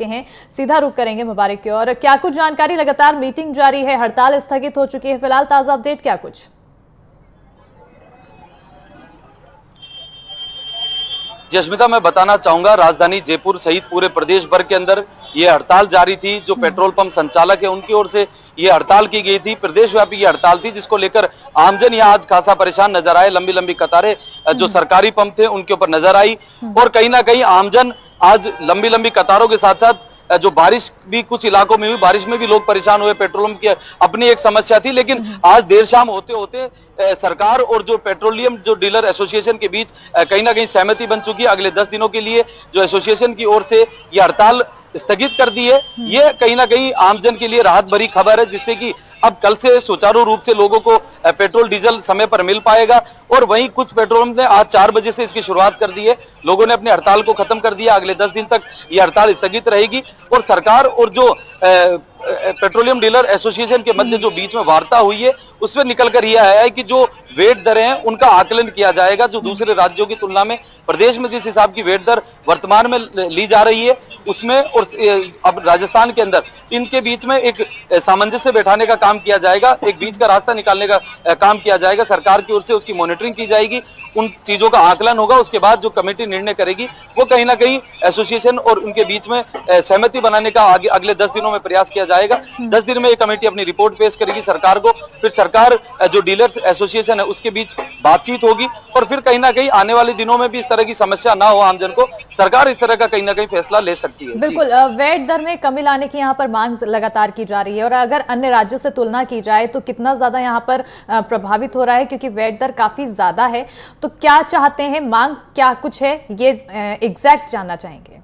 के हैं, सीधा रुख करेंगे मुबारिक की ओर। क्या कुछ जानकारी, लगातार मीटिंग जारी है, हड़ताल स्थगित हो चुकी है, फिलहाल ताजा अपडेट क्या कुछ? जस्मिता, मैं बताना चाहूंगा, राजधानी जयपुर सहित पूरे प्रदेश भर के अंदर ये हड़ताल जारी थी। जो पेट्रोल पंप संचालक है उनकी ओर से ये हड़ताल की गई थी, प्रदेशव्यापी ये हड़ताल थी, जिसको लेकर आमजन यहाँ आज खासा परेशान नजर आए। लंबी लंबी कतारें जो सरकारी पंप थे उनके ऊपर नजर आई और कहीं ना कहीं आमजन आज लंबी लंबी कतारों के साथ साथ जो बारिश भी कुछ इलाकों में हुई, बारिश में भी लोग परेशान हुए। पेट्रोलियम की अपनी एक समस्या थी, लेकिन आज देर शाम होते होते सरकार और जो पेट्रोलियम जो डीलर एसोसिएशन के बीच कहीं ना कहीं सहमति बन चुकी है। अगले 10 दिनों के लिए जो एसोसिएशन की ओर से ये हड़ताल स्थगित कर दी है। ये कहीं ना कहीं आमजन के लिए राहत भरी खबर है, जिससे कि अब कल से सुचारू रूप से लोगों को पेट्रोल डीजल समय पर मिल पाएगा। और वहीं कुछ पेट्रोल पंप ने आज 4 बजे से इसकी शुरुआत कर दी है। लोगों ने अपनी हड़ताल को खत्म कर दिया। अगले 10 दिन तक ये हड़ताल स्थगित रहेगी और सरकार और जो पेट्रोलियम डीलर एसोसिएशन के मध्य जो बीच में वार्ता हुई है उसमें निकलकर यह आया है कि जो वेट दरें हैं उनका आकलन किया जाएगा। जो दूसरे राज्यों की तुलना में प्रदेश में जिस हिसाब की वेट दर वर्तमान में ली जा रही है उसमें, और अब राजस्थान के अंदर इनके बीच में एक सामंजस्य बैठाने का काम किया जाएगा, एक बीच का रास्ता निकालने का काम किया जाएगा। सरकार की ओर से उसकी मॉनिटरिंग की जाएगी, उन चीजों का आकलन होगा। उसके बाद जो कमेटी निर्णय करेगी वो कहीं ना कहीं एसोसिएशन और उनके बीच में सहमति बनाने का अगले 10 दिनों में प्रयास किया जाएगा। 10 दिन में ये कमेटी अपनी रिपोर्ट पेश करेगी सरकार को, फिर सरकार जो डीलर्स एसोसिएशन है उसके बीच बातचीत होगी और फिर कहीं ना कहीं आने वाले दिनों में भी इस तरह की समस्या ना हो आमजन को, सरकार इस तरह का कहीं ना कहीं फैसला ले सकती है। बिल्कुल, वेट दर में कमी लाने की यहाँ पर मांग लगातार की जा रही है और अगर अन्य राज्यों से तुलना की जाए तो कितना ज्यादा यहाँ पर प्रभावित हो रहा है, क्योंकि वेट दर काफी ज्यादा है। तो क्या चाहते हैं, मांग क्या कुछ है, ये एग्जैक्ट जानना चाहेंगे।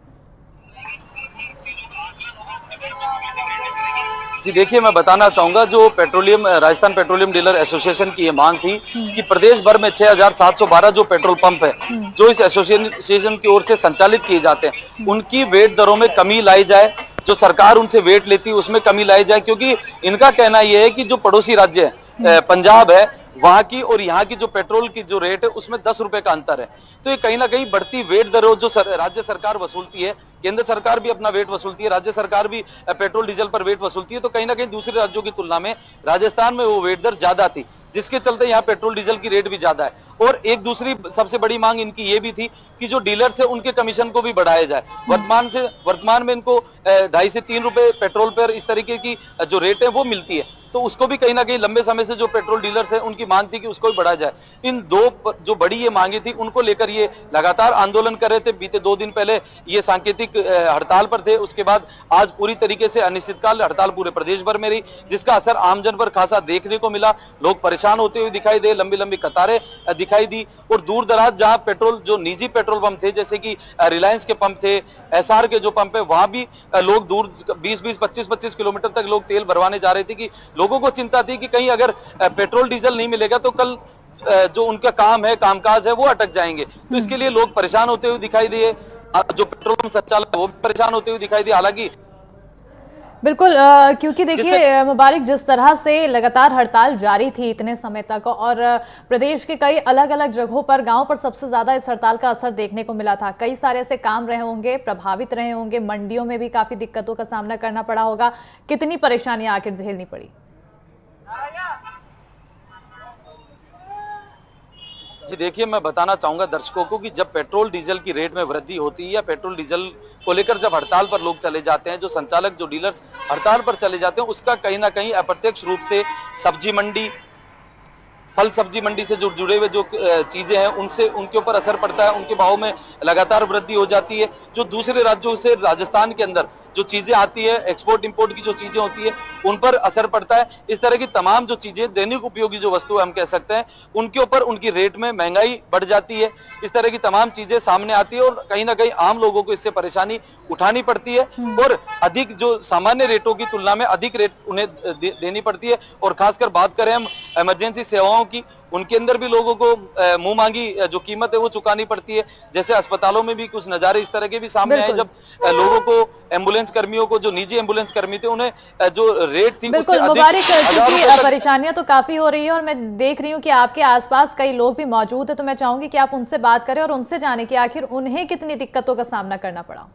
जी देखिए, मैं बताना चाहूंगा, जो petroleum Rajasthan petroleum dealer association की ये मांग थी कि प्रदेश भर में 6712 जो पेट्रोल पंप है जो इस एसोसिएशन की ओर से संचालित किए जाते हैं उनकी वेट दरों में कमी लाई जाए। जो सरकार उनसे वेट लेती है उसमें कमी लाई जाए, क्योंकि इनका कहना यह है कि जो पड़ोसी राज्य है पंजाब है, वहां की और यहाँ की जो पेट्रोल की जो रेट है उसमें 10 रुपए का अंतर है। तो ये कहीं ना कहीं बढ़ती वेट दरों जो राज्य सरकार वसूलती है, केंद्र सरकार भी अपना वेट वसूलती है, राज्य सरकार भी पेट्रोल डीजल पर वेट वसूलती है, तो कहीं ना कहीं दूसरे राज्यों की तुलना में राजस्थान में वो वेट दर ज्यादा थी, जिसके चलते यहाँ पेट्रोल डीजल की रेट भी ज्यादा है। और एक दूसरी सबसे बड़ी मांग इनकी ये भी थी कि जो डीलर्स है उनके कमीशन को भी बढ़ाया जाए। वर्तमान में इनको 2.5 से 3 रुपए पेट्रोल पर इस तरीके की जो रेट है वो मिलती है, तो उसको भी कहीं ना कहीं लंबे समय से जो पेट्रोल डीलर्स है उनकी मांग थी कि उसको भी बढ़ाया जाए। इन दो जो बड़ी ये मांगे थी उनको लेकर ये लगातार आंदोलन कर रहे थे। बीते 2 दिन पहले ये सांकेतिक हड़ताल पर थे, उसके बाद आज पूरी तरीके से अनिश्चितकाल हड़ताल पूरे प्रदेश भर में रही, जिसका असर आमजन पर खासा देखने को मिला। लोग परेशान होते हुए दिखाई दे, लंबी लंबी कतारें दिखाई दी और दूर दराज जहां पेट्रोल जो निजी पेट्रोल पंप थे, जैसे कि रिलायंस के पंप थे, एसआर के जो पंप है, वहां भी लोग दूर 20-20, 25-25 किलोमीटर तक लोग तेल भरवाने जा रहे थे कि लोगों को चिंता थी कि कहीं अगर पेट्रोल डीजल नहीं मिलेगा तो कल जो उनका काम है, कामकाज है, वो अटक जाएंगे। तो इसके लिए लोग परेशान होते हुए दिखाई दिए। जो पेट्रोल पंप संचालक वो भी परेशान होते हुए दिखाई दिए। हालांकि बिल्कुल, क्योंकि देखिए मुबारिक, जिस तरह से लगातार हड़ताल जारी थी इतने समय तक और प्रदेश के कई अलग अलग जगहों पर, गांव पर सबसे ज्यादा इस हड़ताल का असर देखने को मिला था। कई सारे ऐसे काम रहे होंगे, प्रभावित रहे होंगे, मंडियों में भी काफी दिक्कतों का सामना करना पड़ा होगा। कितनी परेशानियां आखिर झेलनी पड़ी? जी देखिए, मैं बताना चाहूंगा दर्शकों को कि जब पेट्रोल डीजल की रेट में वृद्धि होती है या पेट्रोल डीजल को लेकर जब हड़ताल पर लोग चले जाते हैं, जो संचालक जो डीलर्स हड़ताल पर चले जाते हैं, उसका कहीं ना कहीं अप्रत्यक्ष रूप से सब्जी मंडी, फल सब्जी मंडी से जो जुड़े हुए जो चीजें हैं उनसे उनके ऊपर असर पड़ता है। उनके भाव में लगातार वृद्धि हो जाती है। जो दूसरे राज्यों से राजस्थान के अंदर जो चीजें आती है, एक्सपोर्ट इंपोर्ट की जो चीजें होती है, उन पर असर पड़ता है। इस तरह की तमाम जो चीजें, दैनिक उपयोगी जो वस्तु हम कह सकते हैं, उनके ऊपर उनकी रेट में महंगाई बढ़ जाती है। इस तरह की तमाम चीजें सामने आती है और कहीं ना कहीं आम लोगों को इससे परेशानी उठानी पड़ती है और अधिक जो सामान्य रेटों की तुलना में अधिक रेट उन्हें देनी पड़ती है। और खासकर बात करें हम इमरजेंसी सेवाओं की, उनके अंदर भी लोगों को मुंह मांगी जो कीमत है वो चुकानी पड़ती है। जैसे अस्पतालों में भी कुछ नजारे इस तरह के भी सामने आए, जब लोगों को, एम्बुलेंस कर्मियों को, जो निजी एम्बुलेंस कर्मी थे, उन्हें जो रेट थी उससे अधिक, मुबारिक, क्योंकि परेशानियां तो काफी हो रही है और मैं देख रही हूँ कि आपके आसपास कई लोग भी मौजूद है, तो मैं चाहूंगी कि आप उनसे बात करें और उनसे जाने कि आखिर उन्हें कितनी दिक्कतों का सामना करना पड़ा।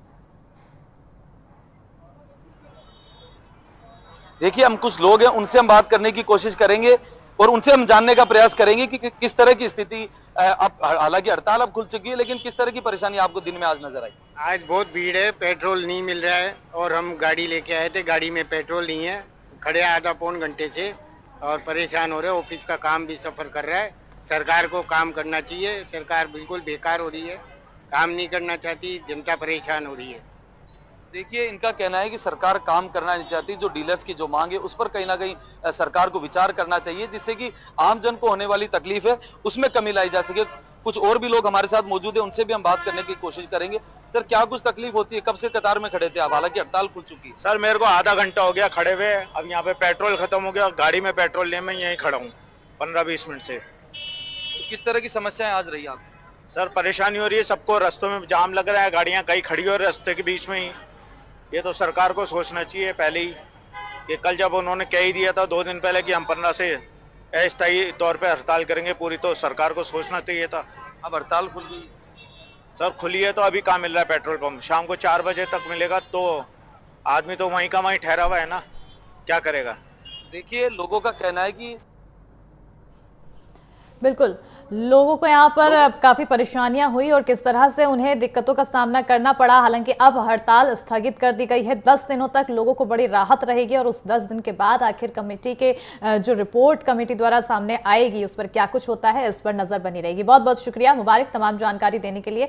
देखिए हम कुछ लोग हैं, उनसे हम बात करने की कोशिश करेंगे और उनसे हम जानने का प्रयास करेंगे कि किस तरह की स्थिति अब, हालांकि हड़ताल अब खुल चुकी है, लेकिन किस तरह की परेशानी आपको दिन में आज नजर आई? आज बहुत भीड़ है, पेट्रोल नहीं मिल रहा है और हम गाड़ी लेके आए थे, गाड़ी में पेट्रोल नहीं है, खड़े आधा पौन घंटे से और परेशान हो रहे हैं। ऑफिस का काम भी सफर कर रहा है। सरकार को काम करना चाहिए, सरकार बिल्कुल बेकार हो रही है, काम नहीं करना चाहती, जनता परेशान हो रही है। देखिए इनका कहना है कि सरकार काम करना नहीं चाहती, जो डीलर्स की जो मांग है उस पर कहीं ना कहीं सरकार को विचार करना चाहिए, जिससे कि आम जन को होने वाली तकलीफ है उसमें कमी लाई जा सके। कुछ और भी लोग हमारे साथ मौजूद है, उनसे भी हम बात करने की कोशिश करेंगे। सर क्या कुछ तकलीफ होती है? कब से कतार में खड़े थे आप? हालांकि हड़ताल खुल चुकी है। सर मेरे को आधा घंटा हो गया खड़े हुए। अब यहाँ पे पेट्रोल खत्म हो गया, गाड़ी में पेट्रोल नहीं, मैं यहीं खड़ा हूँ 15-20 मिनट से। तो किस तरह की समस्याएं आज रही आप? सर परेशानी हो रही है, सबको रास्तों में जाम लग रहा है, गाड़ियाँ कहीं खड़ी हो रही है रास्ते के बीच में ही। ये तो सरकार को सोचना चाहिए पहले ही कि कल जब उन्होंने कह ही दिया था 2 दिन पहले कि हम 15 से अस्थायी तौर पे हड़ताल करेंगे पूरी, तो सरकार को सोचना चाहिए था। अब हड़ताल खुल गई सर खुली है तो अभी कहाँ मिल रहा है पेट्रोल पंप? शाम को 4 बजे तक मिलेगा, तो आदमी तो वहीं का वहीं ठहरा हुआ है ना, क्या करेगा? देखिए लोगों का कहना है कि बिल्कुल लोगों को यहाँ पर काफी परेशानियां हुई और किस तरह से उन्हें दिक्कतों का सामना करना पड़ा। हालांकि अब हड़ताल स्थगित कर दी गई है, 10 दिनों तक लोगों को बड़ी राहत रहेगी और उस 10 दिन के बाद आखिर कमेटी के जो रिपोर्ट कमेटी द्वारा सामने आएगी उस पर क्या कुछ होता है, इस पर नजर बनी रहेगी। बहुत बहुत शुक्रिया मुबारक तमाम जानकारी देने के लिए।